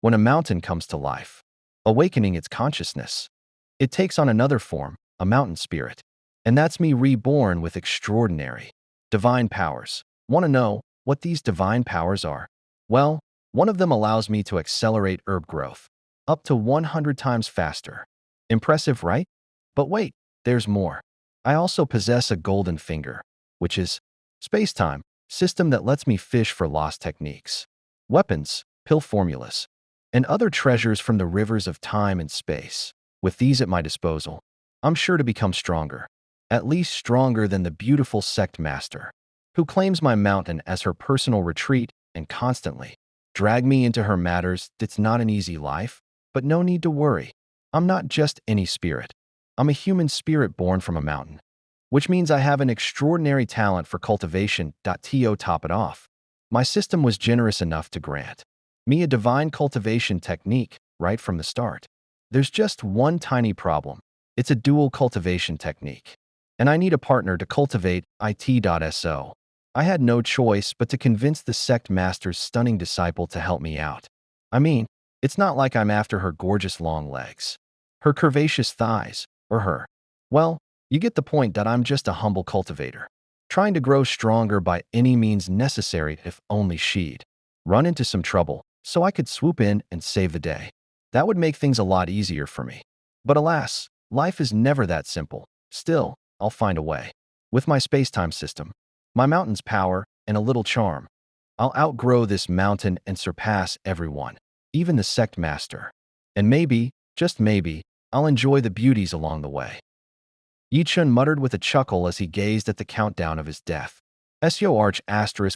when a mountain comes to life, awakening its consciousness. It takes on another form, a mountain spirit. And that's me reborn with extraordinary, divine powers. Want to know what these divine powers are? Well, one of them allows me to accelerate herb growth, up to 100 times faster. Impressive, right? But wait, there's more. I also possess a golden finger, which is space-time system that lets me fish for lost techniques, weapons, pill formulas, and other treasures from the rivers of time and space. With these at my disposal, I'm sure to become stronger, at least stronger than the beautiful Sect Master, who claims my mountain as her personal retreat and constantly drag me into her matters. It's not an easy life, but no need to worry. I'm not just any spirit. I'm a human spirit born from a mountain, which means I have an extraordinary talent for cultivation. To top it off, my system was generous enough to grant me a divine cultivation technique right from the start. There's just one tiny problem. It's a dual cultivation technique, and I need a partner to cultivate it. I had no choice but to convince the Sect Master's stunning disciple to help me out. I mean, it's not like I'm after her gorgeous long legs, her curvaceous thighs, or her. Well, you get the point that I'm just a humble cultivator, trying to grow stronger by any means necessary if only she'd run into some trouble so I could swoop in and save the day. That would make things a lot easier for me. But alas, life is never that simple. Still, I'll find a way. With my space-time system, my mountain's power, and a little charm, I'll outgrow this mountain and surpass everyone, even the Sect Master. And maybe, just maybe, I'll enjoy the beauties along the way. Chen muttered with a chuckle as he gazed at the countdown of his death. **the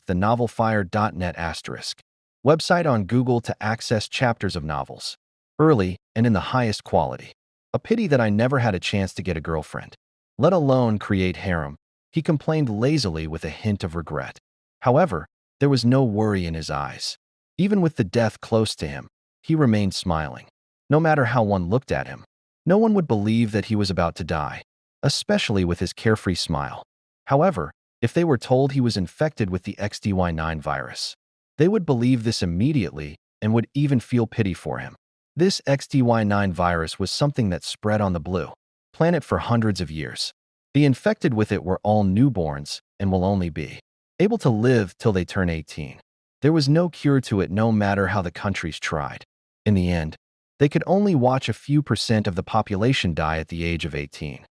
novelfire.net**. Website on Google to access chapters of novels. Early and in the highest quality. A pity that I never had a chance to get a girlfriend, let alone create harem, he complained lazily with a hint of regret. However, there was no worry in his eyes. Even with the death close to him, he remained smiling. No matter how one looked at him, no one would believe that he was about to die, especially with his carefree smile. However, if they were told he was infected with the XDY9 virus, they would believe this immediately and would even feel pity for him. This XDY9 virus was something that spread on the blue planet for hundreds of years. The infected with it were all newborns and will only be able to live till they turn 18. There was no cure to it no matter how the countries tried. In the end, they could only watch a few % of the population die at the age of 18.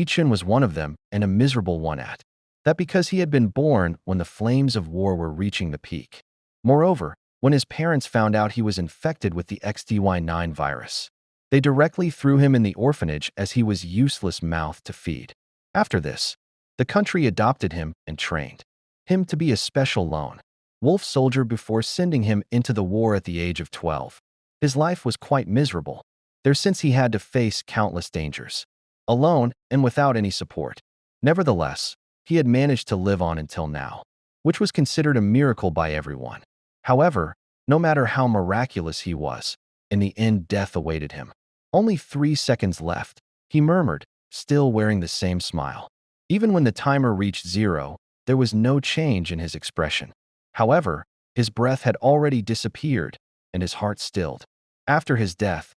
Chen was one of them, and a miserable one at that, because he had been born when the flames of war were reaching the peak. Moreover, when his parents found out he was infected with the XDY9 virus, they directly threw him in the orphanage as he was useless mouth to feed. After this, the country adopted him and trained him to be a special lone wolf soldier before sending him into the war at the age of 12. His life was quite miserable there, since he had to face countless dangers, alone and without any support. Nevertheless, he had managed to live on until now, which was considered a miracle by everyone. However, no matter how miraculous he was, in the end death awaited him. Only 3 seconds left, he murmured, still wearing the same smile. Even when the timer reached 0, there was no change in his expression. However, his breath had already disappeared, and his heart stilled. After his death,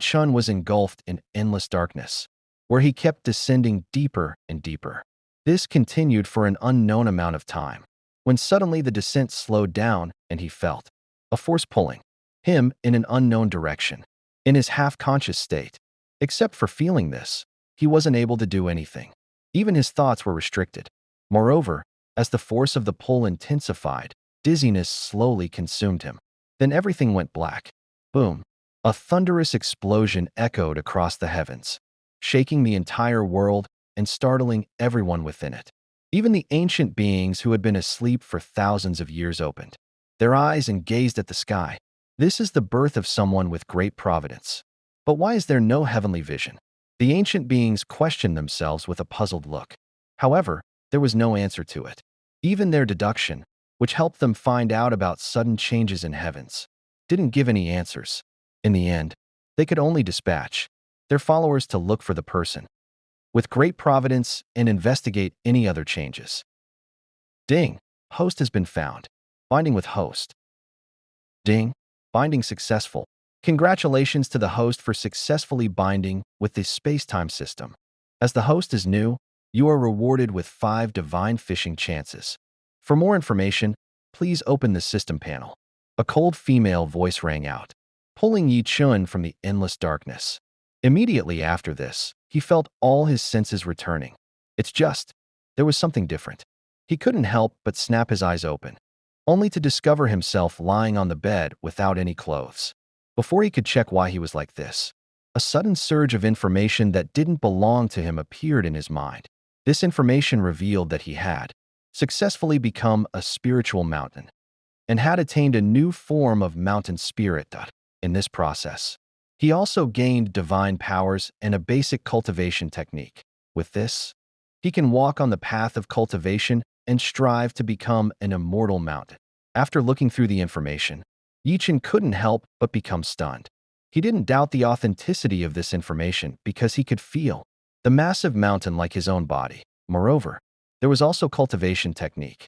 Chen was engulfed in endless darkness, where he kept descending deeper and deeper. This continued for an unknown amount of time, when suddenly the descent slowed down and he felt a force pulling him in an unknown direction. In his half-conscious state, except for feeling this, he wasn't able to do anything. Even his thoughts were restricted. Moreover, as the force of the pull intensified, dizziness slowly consumed him. Then everything went black. Boom! A thunderous explosion echoed across the heavens, shaking the entire world and startling everyone within it. Even the ancient beings who had been asleep for thousands of years opened their eyes and gazed at the sky. This is the birth of someone with great providence. But why is there no heavenly vision? The ancient beings questioned themselves with a puzzled look. However, there was no answer to it. Even their deduction, which helped them find out about sudden changes in heavens, didn't give any answers. In the end, they could only dispatch their followers to look for the person with great providence and investigate any other changes. Ding! Host has been found. Binding with host. Ding! Binding successful. Congratulations to the host for successfully binding with the space-time system. As the host is new, you are rewarded with 5 divine fishing chances. For more information, please open the system panel. A cold female voice rang out, pulling Yi Chun from the endless darkness. Immediately after this, he felt all his senses returning. It's just, there was something different. He couldn't help but snap his eyes open, only to discover himself lying on the bed without any clothes. Before he could check why he was like this, a sudden surge of information that didn't belong to him appeared in his mind. This information revealed that he had successfully become a spiritual mountain and had attained a new form of mountain spirit. In this process, he also gained divine powers and a basic cultivation technique. With this, he can walk on the path of cultivation and strive to become an immortal mountain. After looking through the information, Yi Chen couldn't help but become stunned. He didn't doubt the authenticity of this information because he could feel the massive mountain like his own body. Moreover, there was also cultivation technique,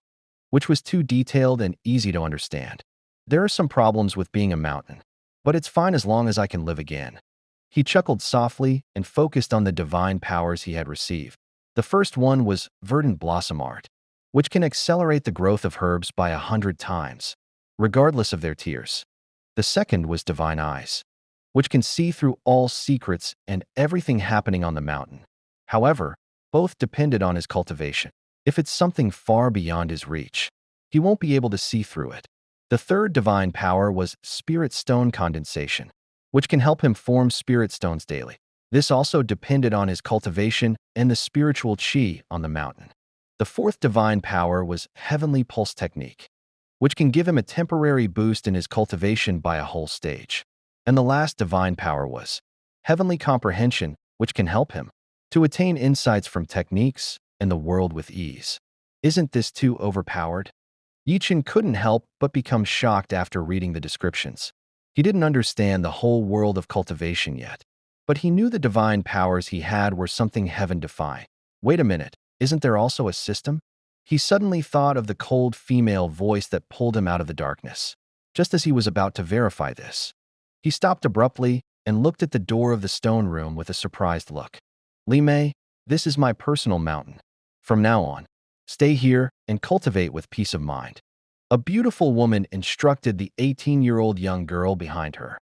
which was too detailed and easy to understand. There are some problems with being a mountain, but it's fine as long as I can live again. He chuckled softly and focused on the divine powers he had received. The first one was Verdant Blossom Art, which can accelerate the growth of herbs by 100 times, regardless of their tiers. The second was Divine Eyes, which can see through all secrets and everything happening on the mountain. However, both depended on his cultivation. If it's something far beyond his reach, he won't be able to see through it. The third divine power was Spirit Stone Condensation, which can help him form spirit stones daily. This also depended on his cultivation and the spiritual chi on the mountain. The fourth divine power was Heavenly Pulse Technique, which can give him a temporary boost in his cultivation by a whole stage. And the last divine power was Heavenly Comprehension, which can help him to attain insights from techniques and the world with ease. Isn't this too overpowered? Yi Chen couldn't help but become shocked after reading the descriptions. He didn't understand the whole world of cultivation yet, but he knew the divine powers he had were something heaven-defying. Wait a minute, isn't there also a system? He suddenly thought of the cold female voice that pulled him out of the darkness. Just as he was about to verify this, he stopped abruptly and looked at the door of the stone room with a surprised look. Li Mei, this is my personal mountain. From now on, stay here and cultivate with peace of mind. A beautiful woman instructed the 18-year-old young girl behind her.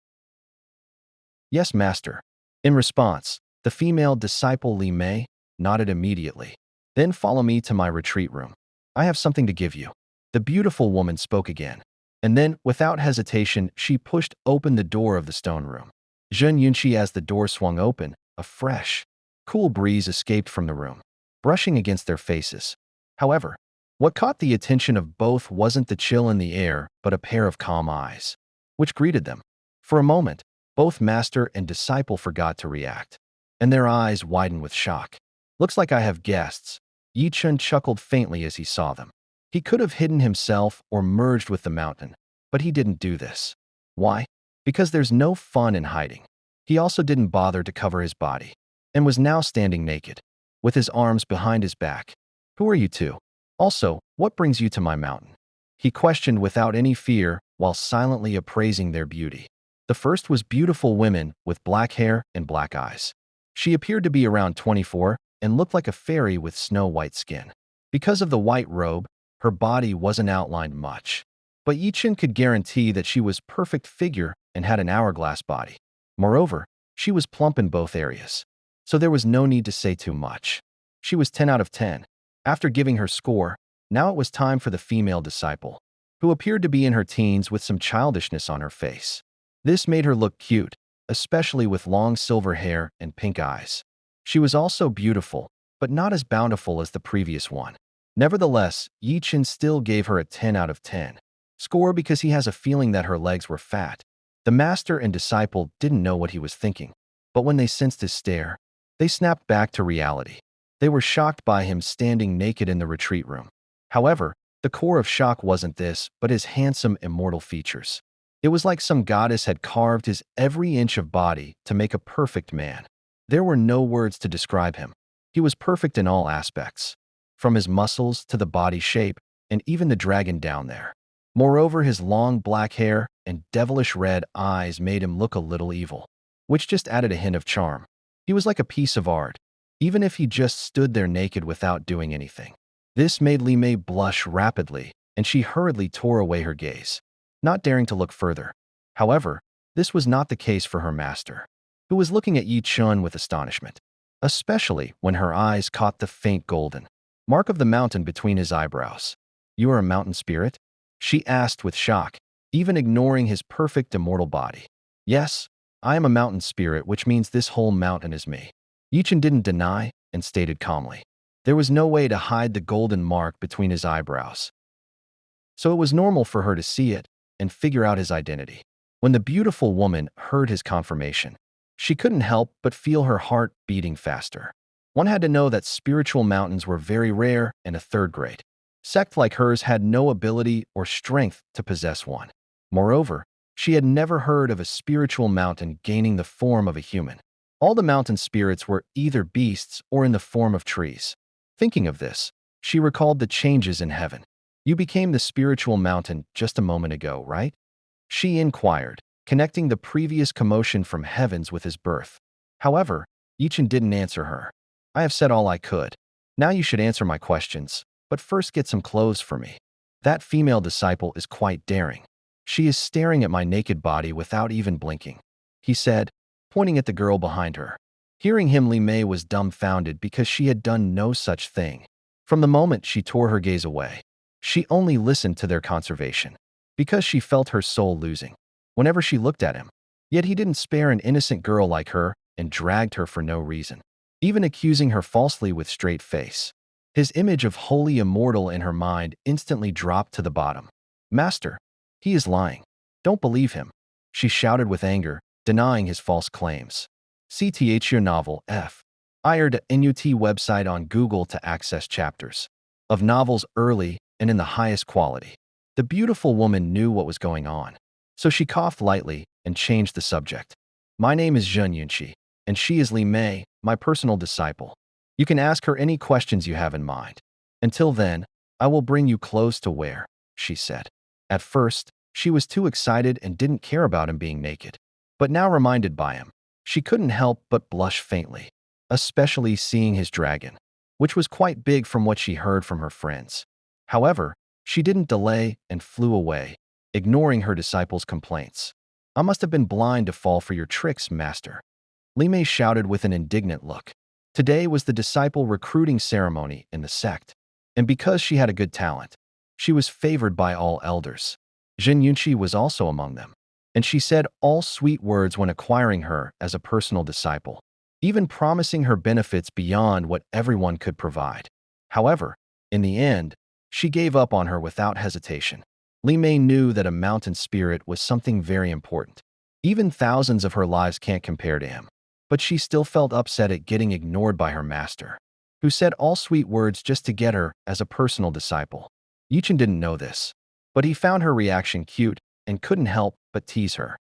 Yes, master. In response, the female disciple Li Mei nodded immediately. Then follow me to my retreat room. I have something to give you. The beautiful woman spoke again. And then, without hesitation, she pushed open the door of the stone room. Zhen Yunxi, as the door swung open, a fresh, cool breeze escaped from the room, brushing against their faces. However, what caught the attention of both wasn't the chill in the air, but a pair of calm eyes, which greeted them. For a moment, both master and disciple forgot to react, and their eyes widened with shock. Looks like I have guests. Yi Chen chuckled faintly as he saw them. He could have hidden himself or merged with the mountain, but he didn't do this. Why? Because there's no fun in hiding. He also didn't bother to cover his body, and was now standing naked, with his arms behind his back. Who are you two? Also, what brings you to my mountain? He questioned without any fear while silently appraising their beauty. The first was beautiful woman with black hair and black eyes. She appeared to be around 24 and looked like a fairy with snow-white skin. Because of the white robe, her body wasn't outlined much, but Yi Chen could guarantee that she was perfect figure and had an hourglass body. Moreover, she was plump in both areas, so there was no need to say too much. She was 10 out of 10. After giving her score, now it was time for the female disciple, who appeared to be in her teens with some childishness on her face. This made her look cute, especially with long silver hair and pink eyes. She was also beautiful, but not as bountiful as the previous one. Nevertheless, Yi Chen still gave her a 10 out of 10 score because he has a feeling that her legs were fat. The master and disciple didn't know what he was thinking, but when they sensed his stare, they snapped back to reality. They were shocked by him standing naked in the retreat room. However, the core of shock wasn't this, but his handsome, immortal features. It was like some goddess had carved his every inch of body to make a perfect man. There were no words to describe him. He was perfect in all aspects, from his muscles to the body shape, and even the dragon down there. Moreover, his long black hair and devilish red eyes made him look a little evil, which just added a hint of charm. He was like a piece of art, even if he just stood there naked without doing anything. This made Li Mei blush rapidly, and she hurriedly tore away her gaze, not daring to look further. However, this was not the case for her master, who was looking at Yi Chun with astonishment, especially when her eyes caught the faint golden mark of the mountain between his eyebrows. "You are a mountain spirit?" she asked with shock, even ignoring his perfect immortal body. "Yes, I am a mountain spirit, which means this whole mountain is me." Yi Chun didn't deny and stated calmly. There was no way to hide the golden mark between his eyebrows, so it was normal for her to see it and figure out his identity. When the beautiful woman heard his confirmation, she couldn't help but feel her heart beating faster. One had to know that spiritual mountains were very rare and a third-grade sect like hers had no ability or strength to possess one. Moreover, she had never heard of a spiritual mountain gaining the form of a human. All the mountain spirits were either beasts or in the form of trees. Thinking of this, she recalled the changes in heaven. "You became the spiritual mountain just a moment ago, right?" she inquired, connecting the previous commotion from heavens with his birth. However, Yi Chun didn't answer her. "I have said all I could. Now you should answer my questions, but first get some clothes for me." That female disciple is quite daring. "She is staring at my naked body without even blinking," he said, pointing at the girl behind her. Hearing him, Li Mei was dumbfounded because she had done no such thing. From the moment she tore her gaze away, she only listened to their conversation, because she felt her soul losing whenever she looked at him. Yet he didn't spare an innocent girl like her and dragged her for no reason, even accusing her falsely with straight face. His image of holy immortal in her mind instantly dropped to the bottom. "Master, he is lying. Don't believe him," she shouted with anger, denying his false claims. CTH your novel F. IRD NUT website on Google to access chapters of novels early and in the highest quality. The beautiful woman knew what was going on, so she coughed lightly and changed the subject. "My name is Zhen Yunqi, and she is Li Mei, my personal disciple. You can ask her any questions you have in mind. Until then, I will bring you clothes to wear," she said. At first, she was too excited and didn't care about him being naked. But now reminded by him, she couldn't help but blush faintly, especially seeing his dragon, which was quite big from what she heard from her friends. However, she didn't delay and flew away, ignoring her disciple's complaints. "I must have been blind to fall for your tricks, master," Li Mei shouted with an indignant look. Today was the disciple recruiting ceremony in the sect, and because she had a good talent, she was favored by all elders. Zhen Yunqi was also among them, and she said all sweet words when acquiring her as a personal disciple, even promising her benefits beyond what everyone could provide. However, in the end, she gave up on her without hesitation. Li Mei knew that a mountain spirit was something very important. Even thousands of her lives can't compare to him. But she still felt upset at getting ignored by her master, who said all sweet words just to get her as a personal disciple. Yi Chun didn't know this, but he found her reaction cute and couldn't help but tease her.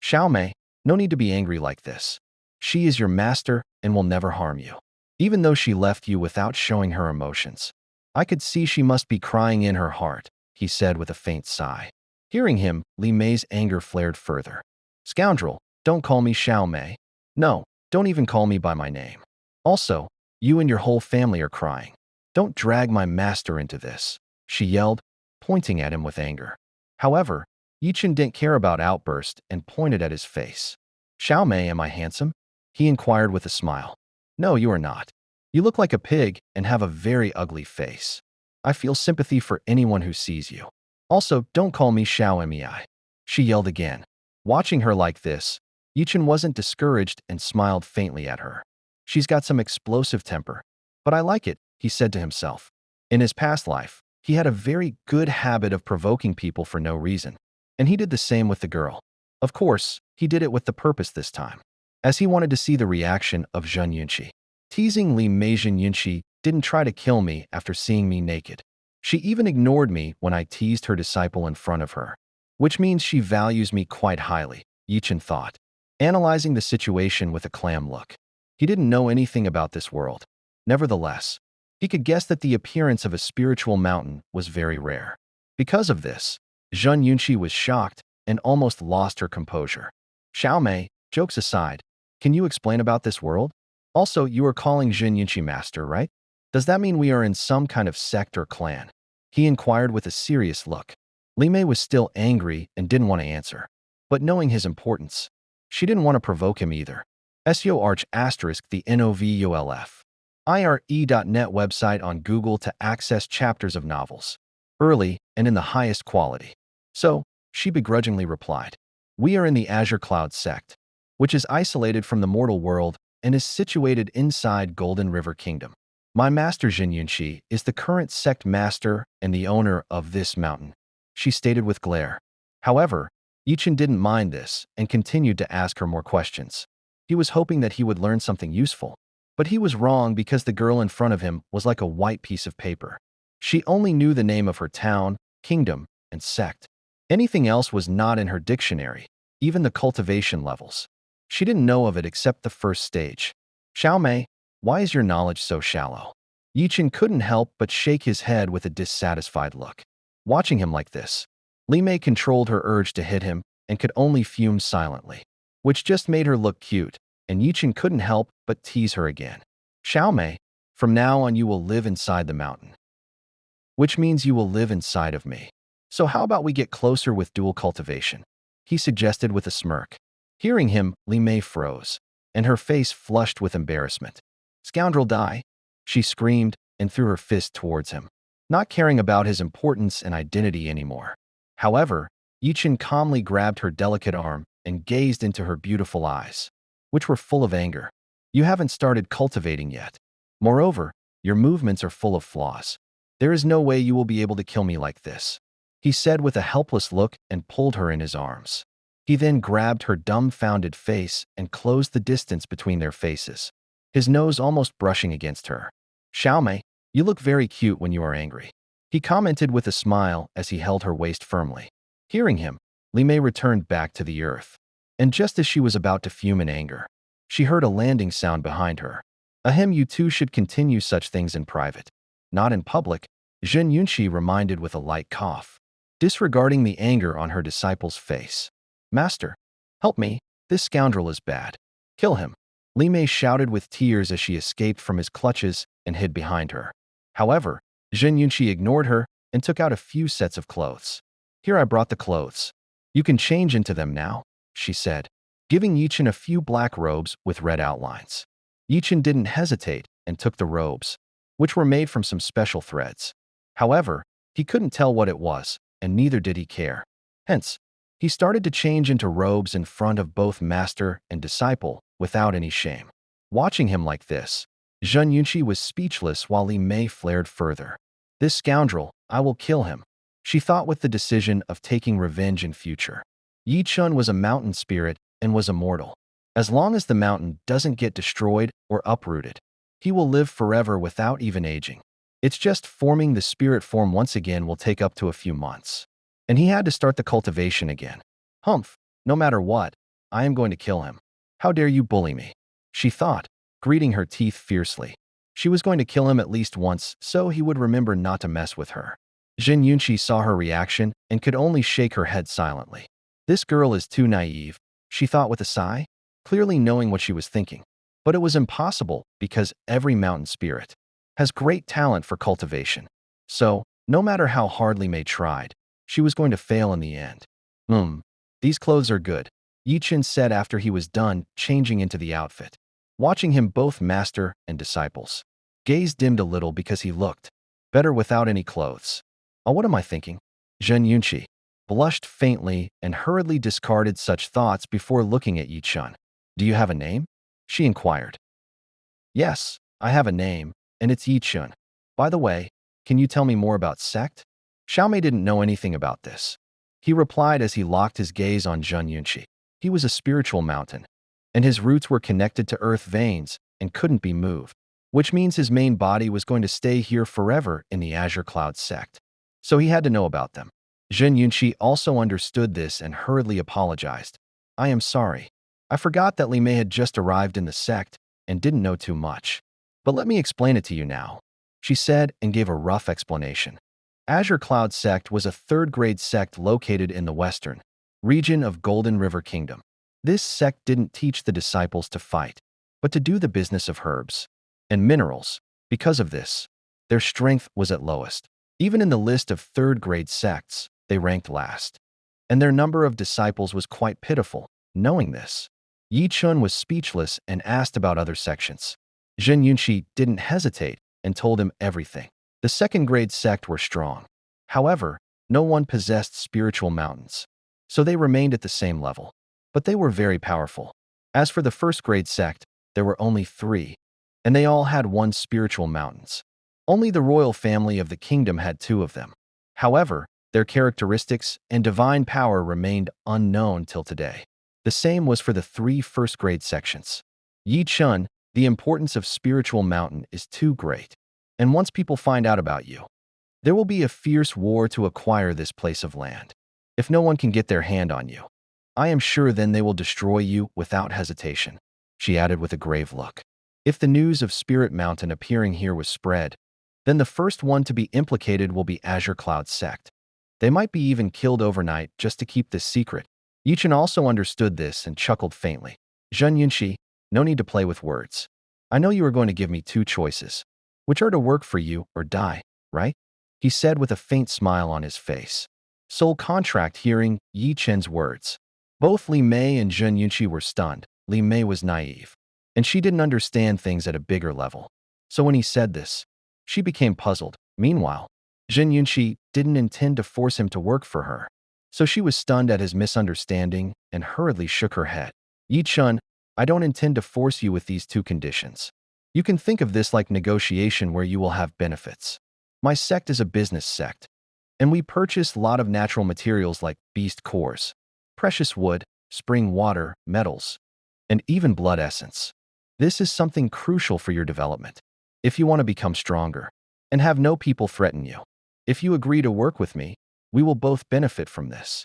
"Xiao Mei, no need to be angry like this. She is your master and will never harm you." Even though she left you without showing her emotions, I could see she must be crying in her heart, he said with a faint sigh. Hearing him, Li Mei's anger flared further. "Scoundrel, don't call me Xiao Mei. No, don't even call me by my name. Also, you and your whole family are crying. Don't drag my master into this," she yelled, pointing at him with anger. However, Yi Chun didn't care about outburst and pointed at his face. "Xiao Mei, am I handsome?" he inquired with a smile. "No, you are not. You look like a pig and have a very ugly face. I feel sympathy for anyone who sees you. Also, don't call me Xiao Mei," she yelled again. Watching her like this, Yi Chun wasn't discouraged and smiled faintly at her. "She's got some explosive temper, but I like it," he said to himself. In his past life, he had a very good habit of provoking people for no reason, and he did the same with the girl. Of course, he did it with the purpose this time, as he wanted to see the reaction of Zhen Yunqi. Teasing Li Mei. Zhen Yunqi didn't try to kill me after seeing me naked. She even ignored me when I teased her disciple in front of her, which means she values me quite highly, Yi Chun thought, analyzing the situation with a clam look. He didn't know anything about this world. Nevertheless, he could guess that the appearance of a spiritual mountain was very rare. Because of this, Zhen Yunqi was shocked and almost lost her composure. Xiao Mei, jokes aside, can you explain about this world? Also, you are calling Zhen Yunqi master, right? Does that mean we are in some kind of sect or clan? He inquired with a serious look. Li Mei was still angry and didn't want to answer. But knowing his importance, she didn't want to provoke him either. SEO arch asterisk the NOVULF. IRE.net website on Google to access chapters of novels. Early and in the highest quality. So, she begrudgingly replied, we are in the Azure Cloud sect, which is isolated from the mortal world and is situated inside Golden River Kingdom. My master Zhen Yunqi is the current Sect Master and the owner of this mountain, she stated with glare. However, Chen didn't mind this and continued to ask her more questions. He was hoping that he would learn something useful. But he was wrong because the girl in front of him was like a white piece of paper. She only knew the name of her town, kingdom, and sect. Anything else was not in her dictionary, even the cultivation levels. She didn't know of it except the first stage. Xiao Mei, why is your knowledge so shallow? Chen couldn't help but shake his head with a dissatisfied look. Watching him like this, Li Mei controlled her urge to hit him and could only fume silently, which just made her look cute, and Chen couldn't help but tease her again. Xiao Mei, from now on you will live inside the mountain, which means you will live inside of me. So how about we get closer with dual cultivation? He suggested with a smirk. Hearing him, Li Mei froze, and her face flushed with embarrassment. Scoundrel die! She screamed and threw her fist towards him, not caring about his importance and identity anymore. However, Chen calmly grabbed her delicate arm and gazed into her beautiful eyes, which were full of anger. You haven't started cultivating yet. Moreover, your movements are full of flaws. There is no way you will be able to kill me like this, he said with a helpless look and pulled her in his arms. He then grabbed her dumbfounded face and closed the distance between their faces, his nose almost brushing against her. Xiao Mei, you look very cute when you are angry, he commented with a smile as he held her waist firmly. Hearing him, Li Mei returned back to the earth. And just as she was about to fume in anger, she heard a landing sound behind her. Ahem, you two should continue such things in private, not in public, Zhen Yunqi reminded with a light cough, disregarding the anger on her disciple's face. Master, help me, this scoundrel is bad. Kill him, Li Mei shouted with tears as she escaped from his clutches and hid behind her. However, Zhen Yunqi ignored her and took out a few sets of clothes. Here I brought the clothes. You can change into them now, she said, giving Chen a few black robes with red outlines. Chen didn't hesitate and took the robes, which were made from some special threads. However, he couldn't tell what it was, and neither did he care. Hence, he started to change into robes in front of both master and disciple without any shame. Watching him like this, Zhen Yunqi was speechless while Li Mei flared further. This scoundrel, I will kill him, she thought with the decision of taking revenge in future. Chen was a mountain spirit and was immortal. As long as the mountain doesn't get destroyed or uprooted, he will live forever without even aging. It's just forming the spirit form once again will take up to a few months. And he had to start the cultivation again. Humph, no matter what, I am going to kill him. How dare you bully me? She thought, gritting her teeth fiercely. She was going to kill him at least once so he would remember not to mess with her. Zhen Yunqi saw her reaction and could only shake her head silently. This girl is too naive, she thought with a sigh, clearly knowing what she was thinking. But it was impossible because every mountain spirit has great talent for cultivation. So, no matter how hard Li Mei tried, she was going to fail in the end. These clothes are good, Chen said after he was done changing into the outfit. Watching him, both master and disciples gaze dimmed a little because he looked better without any clothes. Oh, what am I thinking? Zhen Yunqi blushed faintly and hurriedly discarded such thoughts before looking at Chen. Do you have a name? She inquired. Yes, I have a name, and it's Chen. By the way, can you tell me more about sect? Xiao Mei didn't know anything about this. He replied as he locked his gaze on Zhen Yunqi. He was a spiritual mountain, and his roots were connected to earth veins and couldn't be moved, which means his main body was going to stay here forever in the Azure Cloud sect. So he had to know about them. Zhen Yunqi also understood this and hurriedly apologized. I am sorry. I forgot that Li Mei had just arrived in the sect and didn't know too much. But let me explain it to you now, she said and gave a rough explanation. Azure Cloud Sect was a third-grade sect located in the western region of Golden River Kingdom. This sect didn't teach the disciples to fight, but to do the business of herbs and minerals. Because of this, their strength was at lowest. Even in the list of third-grade sects, they ranked last. And their number of disciples was quite pitiful. Knowing this, Yi Chun was speechless and asked about other sections. Zhen Yunxi didn't hesitate and told him everything. The second-grade sect were strong. However, no one possessed spiritual mountains, so they remained at the same level. But they were very powerful. As for the first-grade sect, there were only 3, and they all had 1 spiritual mountains. Only the royal family of the kingdom had 2 of them. However, their characteristics and divine power remained unknown till today. The same was for the 3 first-grade sections. Yi Chun, the importance of spiritual mountain is too great. And once people find out about you, there will be a fierce war to acquire this place of land. If no one can get their hand on you, I am sure then they will destroy you without hesitation, she added with a grave look. If the news of Spirit Mountain appearing here was spread, then the first one to be implicated will be Azure Cloud Sect. They might be even killed overnight just to keep this secret. Yi Chun also understood this and chuckled faintly. Zhen Yunxi, no need to play with words. I know you are going to give me 2 choices, which are to work for you or die, right? He said with a faint smile on his face. Soul contract. Hearing Yi Chen's words, both Li Mei and Zhen Yunxi were stunned. Li Mei was naive, and she didn't understand things at a bigger level. So when he said this, she became puzzled. Meanwhile, Zhen Yunxi didn't intend to force him to work for her, so she was stunned at his misunderstanding and hurriedly shook her head. Yi Chun, I don't intend to force you with these 2 conditions. You can think of this like negotiation where you will have benefits. My sect is a business sect, and we purchase a lot of natural materials like beast cores, precious wood, spring water, metals, and even blood essence. This is something crucial for your development, if you want to become stronger and have no people threaten you. If you agree to work with me, we will both benefit from this.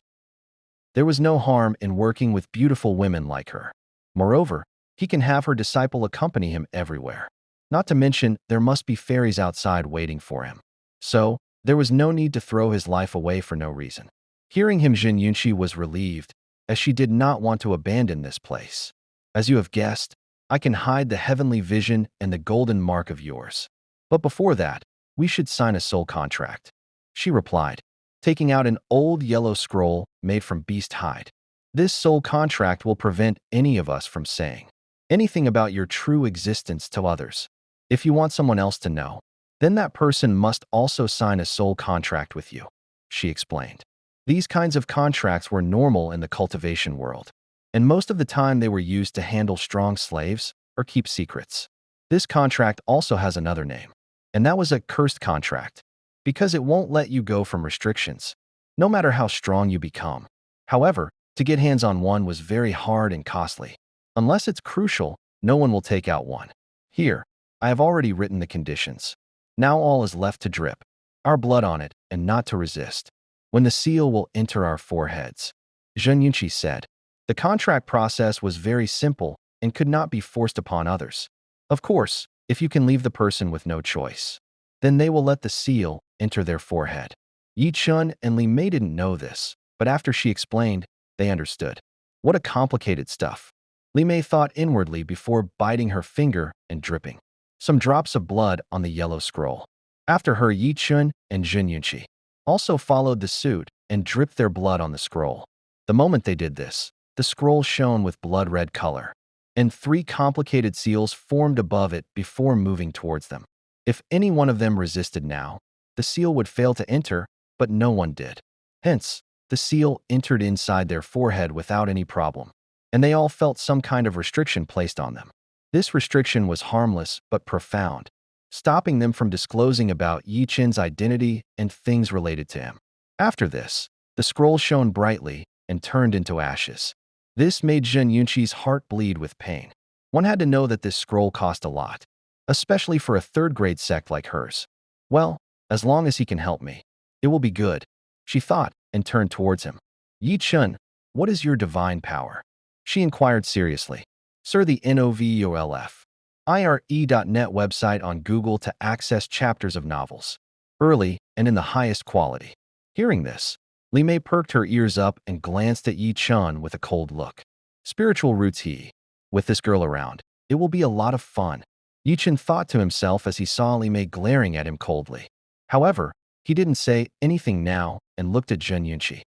There was no harm in working with beautiful women like her. Moreover, he can have her disciple accompany him everywhere. Not to mention, there must be fairies outside waiting for him. So, there was no need to throw his life away for no reason. Hearing him, Zhen Yunxi was relieved, as she did not want to abandon this place. As you have guessed, I can hide the heavenly vision and the golden mark of yours. But before that, we should sign a soul contract, she replied, taking out an old yellow scroll made from beast hide. This soul contract will prevent any of us from saying anything about your true existence to others. If you want someone else to know, then that person must also sign a soul contract with you, she explained. These kinds of contracts were normal in the cultivation world, and most of the time they were used to handle strong slaves or keep secrets. This contract also has another name, and that was a cursed contract, because it won't let you go from restrictions, no matter how strong you become. However, to get hands on one was very hard and costly. Unless it's crucial, no one will take out one. Here, I have already written the conditions. Now all is left to drip our blood on it and not to resist, when the seal will enter our foreheads. Zhen Yunxi said. The contract process was very simple and could not be forced upon others. Of course, if you can leave the person with no choice, then they will let the seal enter their forehead. Yi Chun and Li Mei didn't know this, but after she explained, they understood. What a complicated stuff. Li Mei thought inwardly before biting her finger and dripping some drops of blood on the yellow scroll. After her, Yi Chun and Zhen Yunxi also followed the suit and dripped their blood on the scroll. The moment they did this, the scroll shone with blood-red color, and 3 complicated seals formed above it before moving towards them. If any one of them resisted now, the seal would fail to enter, but no one did. Hence, the seal entered inside their forehead without any problem, and they all felt some kind of restriction placed on them. This restriction was harmless but profound, stopping them from disclosing about Yi Chen's identity and things related to him. After this, the scroll shone brightly and turned into ashes. This made Zhen Yunxi's heart bleed with pain. One had to know that this scroll cost a lot, especially for a third-grade sect like hers. Well, as long as he can help me, it will be good, she thought, and turned towards him. Yi Chun, what is your divine power? She inquired seriously. Sir, the NOVOLF. IRE.net website on Google to access chapters of novels. early, and in the highest quality. Hearing this, Li Mei perked her ears up and glanced at Yi Chun with a cold look. Spiritual roots he. With this girl around, it will be a lot of fun. Yi Chun thought to himself as he saw Li Mei glaring at him coldly. However, he didn't say anything now and looked at Zhen Yunqi,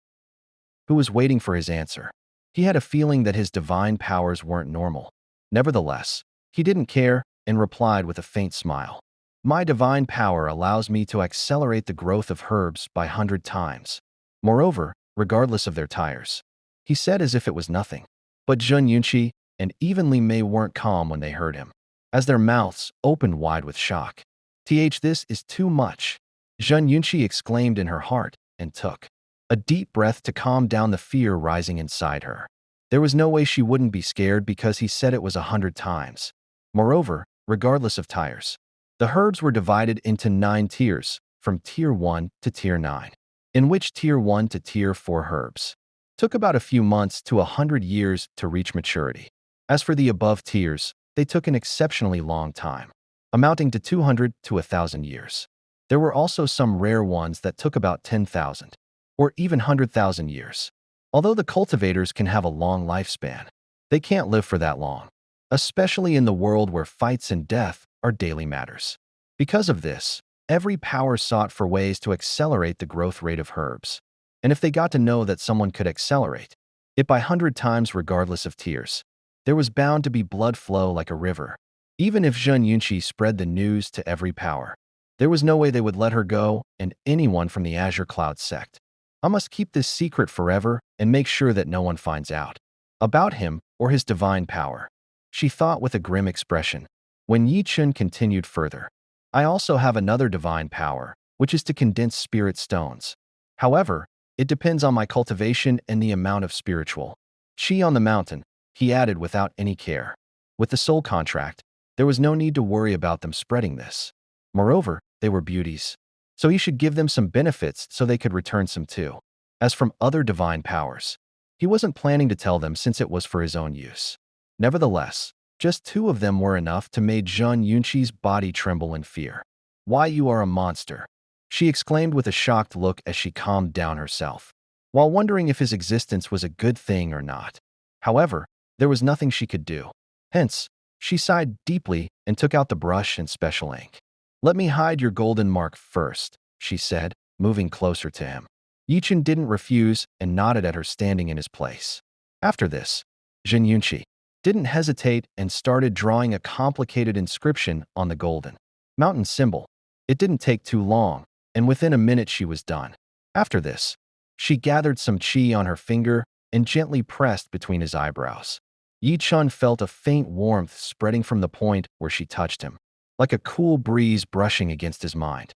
who was waiting for his answer. He had a feeling that his divine powers weren't normal. Nevertheless, he didn't care and replied with a faint smile. My divine power allows me to accelerate the growth of herbs by 100 times. Moreover, regardless of their tires. He said as if it was nothing. But Zhen Yunqi and even Li Mei weren't calm when they heard him, as their mouths opened wide with shock. This is too much, Zhen Yunqi exclaimed in her heart and took a deep breath to calm down the fear rising inside her. There was no way she wouldn't be scared because he said it was 100 times. Moreover, regardless of tires. The herbs were divided into 9 tiers, from Tier 1 to Tier 9, in which Tier 1 to Tier 4 herbs took about a few months to 100 years to reach maturity. As for the above tiers, they took an exceptionally long time, amounting to 200 to 1,000 years. There were also some rare ones that took about 10,000, or even 100,000 years. Although the cultivators can have a long lifespan, they can't live for that long, especially in the world where fights and death are daily matters. Because of this, every power sought for ways to accelerate the growth rate of herbs. And if they got to know that someone could accelerate it by 100 times regardless of tiers, there was bound to be blood flow like a river. Even if Zhen Yunqi spread the news to every power, there was no way they would let her go and anyone from the Azure Cloud sect. I must keep this secret forever and make sure that no one finds out about him or his divine power, she thought with a grim expression. When Yi Chun continued further, I also have another divine power, which is to condense spirit stones. However, it depends on my cultivation and the amount of spiritual chi on the mountain, he added without any care. With the soul contract, there was no need to worry about them spreading this. Moreover, they were beauties, so he should give them some benefits so they could return some too. As from other divine powers, he wasn't planning to tell them since it was for his own use. Nevertheless, just 2 of them were enough to make Zhen Yunqi's body tremble in fear. Why, you are a monster, she exclaimed with a shocked look as she calmed down herself, while wondering if his existence was a good thing or not. However, there was nothing she could do. Hence, she sighed deeply and took out the brush and special ink. Let me hide your golden mark first, she said, moving closer to him. Yi Chun didn't refuse and nodded at her standing in his place. After this, Zhen Yunqi didn't hesitate and started drawing a complicated inscription on the golden mountain symbol. It didn't take too long, and within a minute she was done. After this, she gathered some chi on her finger and gently pressed between his eyebrows. Yi Chun felt a faint warmth spreading from the point where she touched him, like a cool breeze brushing against his mind.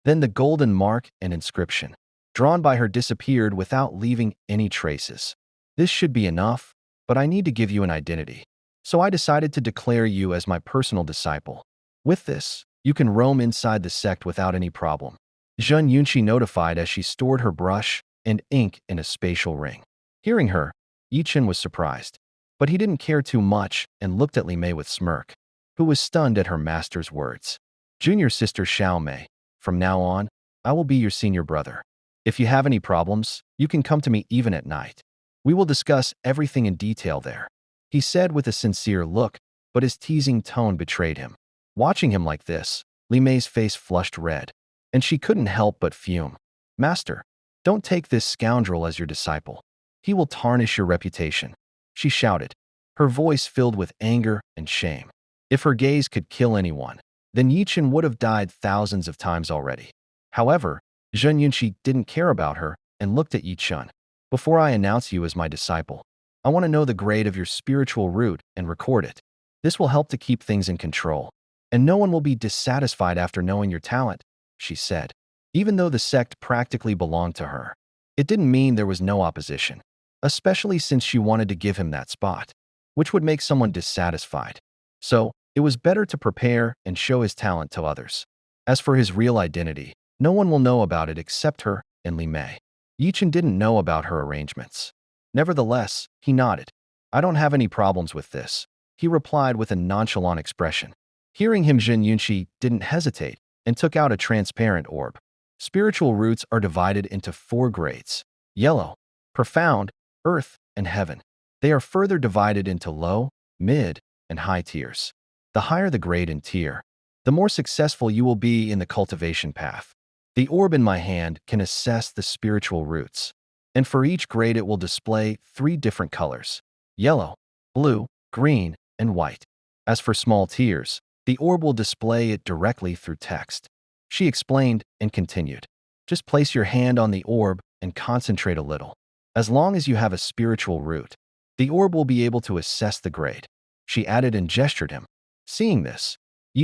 Then the golden mark and inscription, drawn by her, disappeared without leaving any traces. This should be enough, but I need to give you an identity. So I decided to declare you as my personal disciple. With this, you can roam inside the sect without any problem, Zhen Yunqi notified as she stored her brush and ink in a spatial ring. Hearing her, Yi Chun was surprised, but he didn't care too much and looked at Li Mei with smirk, who was stunned at her master's words. Junior sister Xiao Mei, from now on, I will be your senior brother. If you have any problems, you can come to me even at night. We will discuss everything in detail there, he said with a sincere look, but his teasing tone betrayed him. Watching him like this, Li Mei's face flushed red, and she couldn't help but fume. Master, don't take this scoundrel as your disciple. He will tarnish your reputation, she shouted, her voice filled with anger and shame. If her gaze could kill anyone, then Yi Chun would have died thousands of times already. However, Zhen Yunqi didn't care about her and looked at Yi Chun. Before I announce you as my disciple, I want to know the grade of your spiritual root and record it. This will help to keep things in control, and no one will be dissatisfied after knowing your talent, she said. Even though the sect practically belonged to her, it didn't mean there was no opposition, especially since she wanted to give him that spot, which would make someone dissatisfied. So, it was better to prepare and show his talent to others. As for his real identity, no one will know about it except her and Li Mei. Yi Chun didn't know about her arrangements. Nevertheless, he nodded. I don't have any problems with this, he replied with a nonchalant expression. Hearing him, Zhen Yunqi didn't hesitate and took out a transparent orb. Spiritual roots are divided into 4 grades: yellow, profound, earth, and heaven. They are further divided into low, mid, and high tiers. The higher the grade and tier, the more successful you will be in the cultivation path. The orb in my hand can assess the spiritual roots, and for each grade it will display 3 different colors: yellow, blue, green, and white. As for small tiers, the orb will display it directly through text. She explained and continued. Just place your hand on the orb and concentrate a little. As long as you have a spiritual root, the orb will be able to assess the grade. She added and gestured him. Seeing this,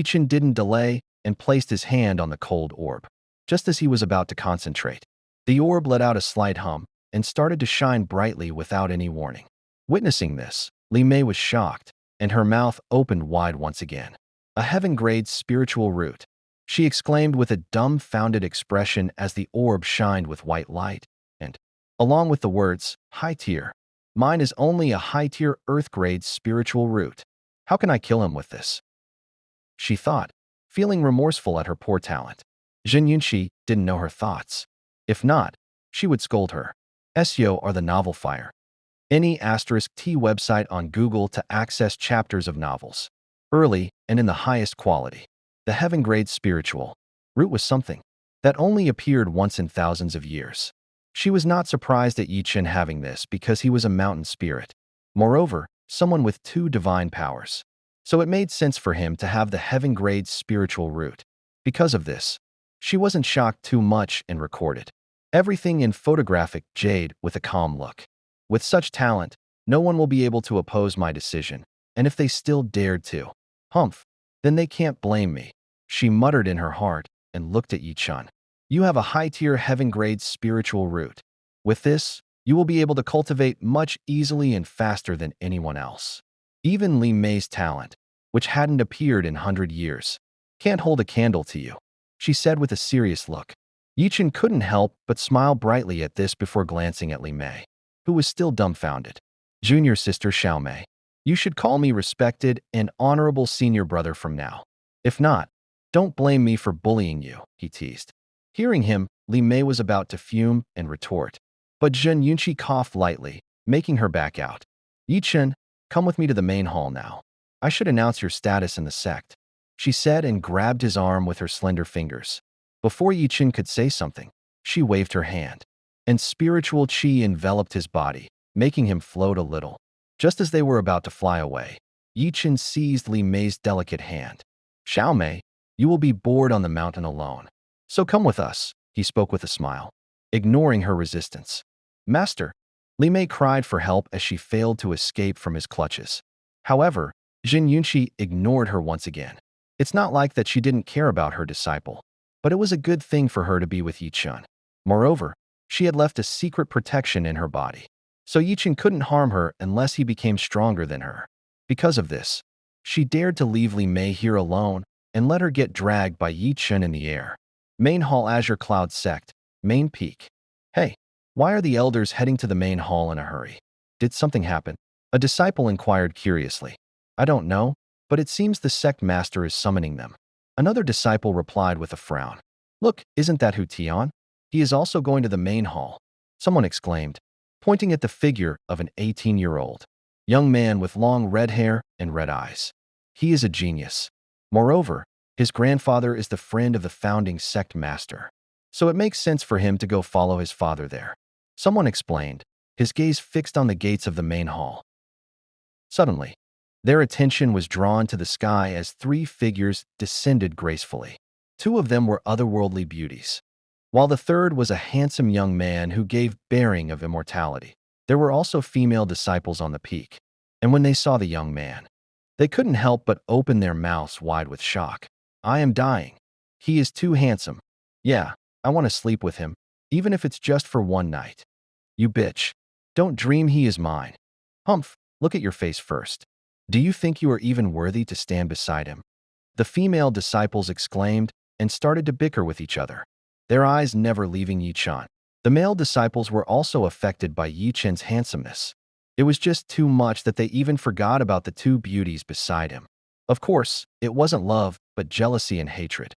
Chen didn't delay and placed his hand on the cold orb. Just as he was about to concentrate, the orb let out a slight hum and started to shine brightly without any warning. Witnessing this, Li Mei was shocked, and her mouth opened wide once again. A heaven-grade spiritual root, she exclaimed with a dumbfounded expression as the orb shined with white light, and, along with the words, high tier, mine is only a high-tier earth-grade spiritual root. How can I kill him with this? She thought, feeling remorseful at her poor talent. Zhen Yunxi didn't know her thoughts. If not, she would scold her. SEO are the novel fire. Any *T website on Google to access chapters of novels. Early and in the highest quality. The heaven-grade spiritual root was something that only appeared once in thousands of years. She was not surprised at Chen having this because he was a mountain spirit. Moreover, someone with 2 divine powers. So it made sense for him to have the heaven-grade spiritual root. Because of this, she wasn't shocked too much and recorded everything in photographic jade with a calm look. With such talent, no one will be able to oppose my decision, and if they still dared to, humph, then they can't blame me. She muttered in her heart and looked at Chen. You have a high-tier heaven-grade spiritual root. With this, you will be able to cultivate much easily and faster than anyone else. Even Li Mei's talent, which hadn't appeared in 100 years, can't hold a candle to you, she said with a serious look. Chen couldn't help but smile brightly at this before glancing at Li Mei, who was still dumbfounded. Junior sister Xiao Mei, you should call me respected and honorable senior brother from now. If not, don't blame me for bullying you, he teased. Hearing him, Li Mei was about to fume and retort, but Zhen Yunxi coughed lightly, making her back out. Chen, come with me to the main hall now. I should announce your status in the sect, she said and grabbed his arm with her slender fingers. Before Chen could say something, she waved her hand, and spiritual qi enveloped his body, making him float a little. Just as they were about to fly away, Chen seized Li Mei's delicate hand. Xiao Mei, you will be bored on the mountain alone. So come with us, he spoke with a smile, ignoring her resistance. Master, Li Mei cried for help as she failed to escape from his clutches. However, Zhen Yunxi ignored her once again. It's not like that she didn't care about her disciple, but it was a good thing for her to be with Chen. Moreover, she had left a secret protection in her body, so Chen couldn't harm her unless he became stronger than her. Because of this, she dared to leave Li Mei here alone and let her get dragged by Chen in the air. Main Hall Azure Cloud Sect, Main Peak. Hey, why are the elders heading to the main hall in a hurry? Did something happen? A disciple inquired curiously. I don't know, but it seems the Sect Master is summoning them. Another disciple replied with a frown. Look, isn't that Hu Tian? He is also going to the main hall, someone exclaimed, pointing at the figure of an 18-year-old young man with long red hair and red eyes. He is a genius. Moreover, his grandfather is the friend of the founding Sect Master, so it makes sense for him to go follow his father there. Someone explained, his gaze fixed on the gates of the main hall. Suddenly, their attention was drawn to the sky as 3 figures descended gracefully. 2 of them were otherworldly beauties, while the third was a handsome young man who gave bearing of immortality. There were also female disciples on the peak, and when they saw the young man, they couldn't help but open their mouths wide with shock. I am dying. He is too handsome. Yeah, I want to sleep with him, even if it's just for one night. You bitch. Don't dream he is mine. Humph, look at your face first. Do you think you are even worthy to stand beside him? The female disciples exclaimed and started to bicker with each other, their eyes never leaving Chen. The male disciples were also affected by Chen's handsomeness. It was just too much that they even forgot about the 2 beauties beside him. Of course, it wasn't love, but jealousy and hatred.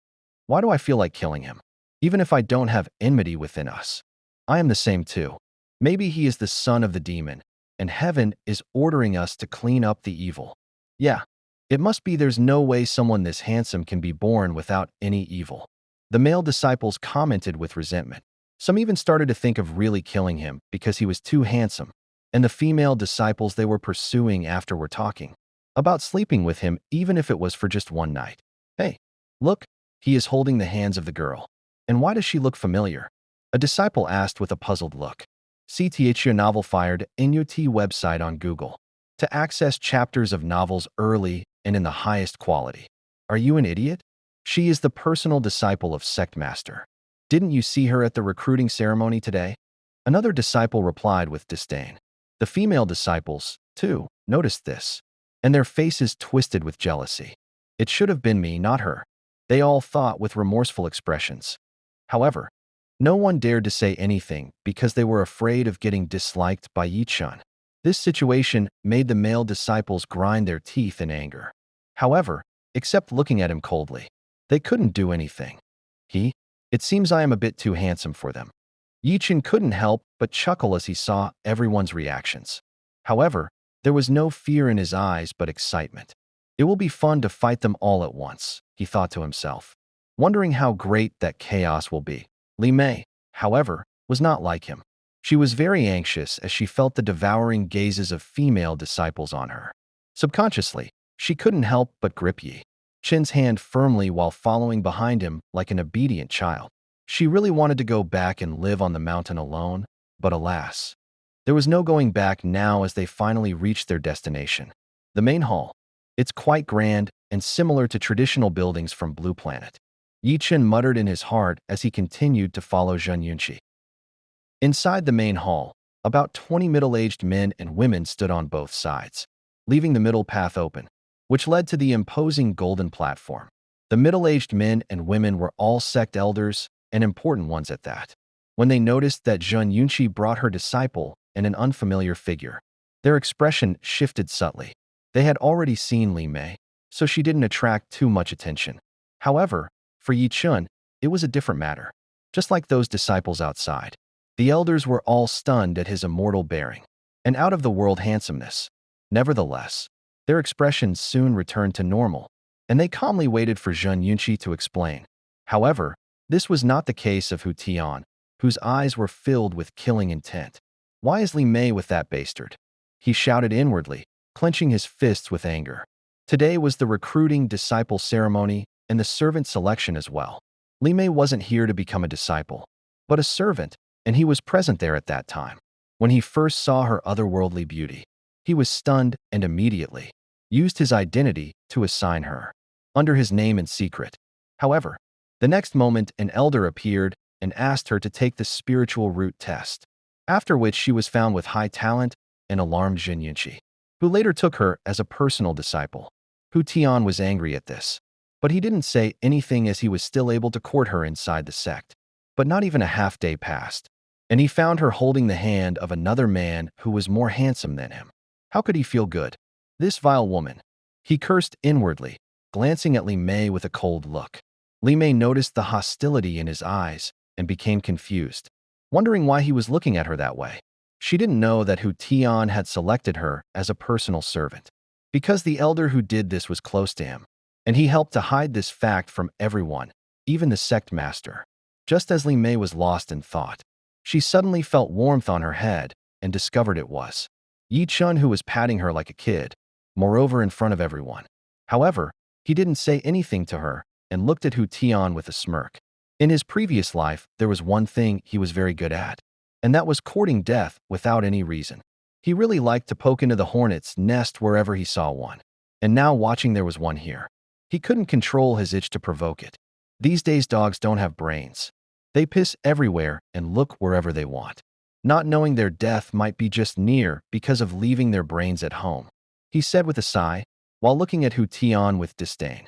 Why do I feel like killing him? Even if I don't have enmity within us. I am the same too. Maybe he is the son of the demon, and heaven is ordering us to clean up the evil. Yeah, it must be. There's no way someone this handsome can be born without any evil. The male disciples commented with resentment. Some even started to think of really killing him because he was too handsome, and the female disciples they were pursuing after were talking about sleeping with him even if it was for just one night. Hey, look, he is holding the hands of the girl. And why does she look familiar? A disciple asked with a puzzled look. CTH your novel fired NUT website on Google to access chapters of novels early and in the highest quality. Are you an idiot? She is the personal disciple of Sect Master. Didn't you see her at the recruiting ceremony today? Another disciple replied with disdain. The female disciples, too, noticed this, and their faces twisted with jealousy. It should have been me, not her. They all thought with remorseful expressions. However, no one dared to say anything because they were afraid of getting disliked by Chen. This situation made the male disciples grind their teeth in anger. However, except looking at him coldly, they couldn't do anything. It seems I am a bit too handsome for them. Chen couldn't help but chuckle as he saw everyone's reactions. However, there was no fear in his eyes but excitement. It will be fun to fight them all at once, he thought to himself, wondering how great that chaos will be. Li Mei, however, was not like him. She was very anxious as she felt the devouring gazes of female disciples on her. Subconsciously, she couldn't help but grip Chen's hand firmly while following behind him like an obedient child. She really wanted to go back and live on the mountain alone, but alas, there was no going back now as they finally reached their destination. The main hall. It's quite grand and similar to traditional buildings from Blue Planet. Chen muttered in his heart as he continued to follow Zhen Yunqi. Inside the main hall, about 20 middle-aged men and women stood on both sides, leaving the middle path open, which led to the imposing golden platform. The middle-aged men and women were all sect elders, and important ones at that. When they noticed that Zhen Yunqi brought her disciple and an unfamiliar figure, their expression shifted subtly. They had already seen Li Mei, so she didn't attract too much attention. However, for Chen, it was a different matter. Just like those disciples outside, the elders were all stunned at his immortal bearing and out-of-the-world handsomeness. Nevertheless, their expressions soon returned to normal, and they calmly waited for Zhen Yunqi to explain. However, this was not the case of Hu Tian, whose eyes were filled with killing intent. Why is Li Mei with that bastard? He shouted inwardly, clenching his fists with anger. Today was the recruiting disciple ceremony and the servant selection as well. Li Mei wasn't here to become a disciple, but a servant, and he was present there at that time. When he first saw her otherworldly beauty, he was stunned and immediately used his identity to assign her under his name in secret. However, the next moment an elder appeared and asked her to take the spiritual root test, after which she was found with high talent and alarmed Zhen Yunqi, who later took her as a personal disciple. Hu Tian was angry at this, but he didn't say anything as he was still able to court her inside the sect. But not even a half-day passed, and he found her holding the hand of another man who was more handsome than him. How could he feel good? This vile woman. He cursed inwardly, glancing at Li Mei with a cold look. Li Mei noticed the hostility in his eyes and became confused, wondering why he was looking at her that way. She didn't know that Hu Tian had selected her as a personal servant, because the elder who did this was close to him, and he helped to hide this fact from everyone, even the Sect Master. Just as Li Mei was lost in thought, she suddenly felt warmth on her head and discovered it was Chen, who was patting her like a kid, moreover in front of everyone. However, he didn't say anything to her and looked at Hu Tian with a smirk. In his previous life, there was one thing he was very good at, and that was courting death without any reason. He really liked to poke into the hornet's nest wherever he saw one, and now watching there was one here. He couldn't control his itch to provoke it. These days dogs don't have brains. They piss everywhere and look wherever they want, not knowing their death might be just near because of leaving their brains at home. He said with a sigh, while looking at Hu Tian with disdain.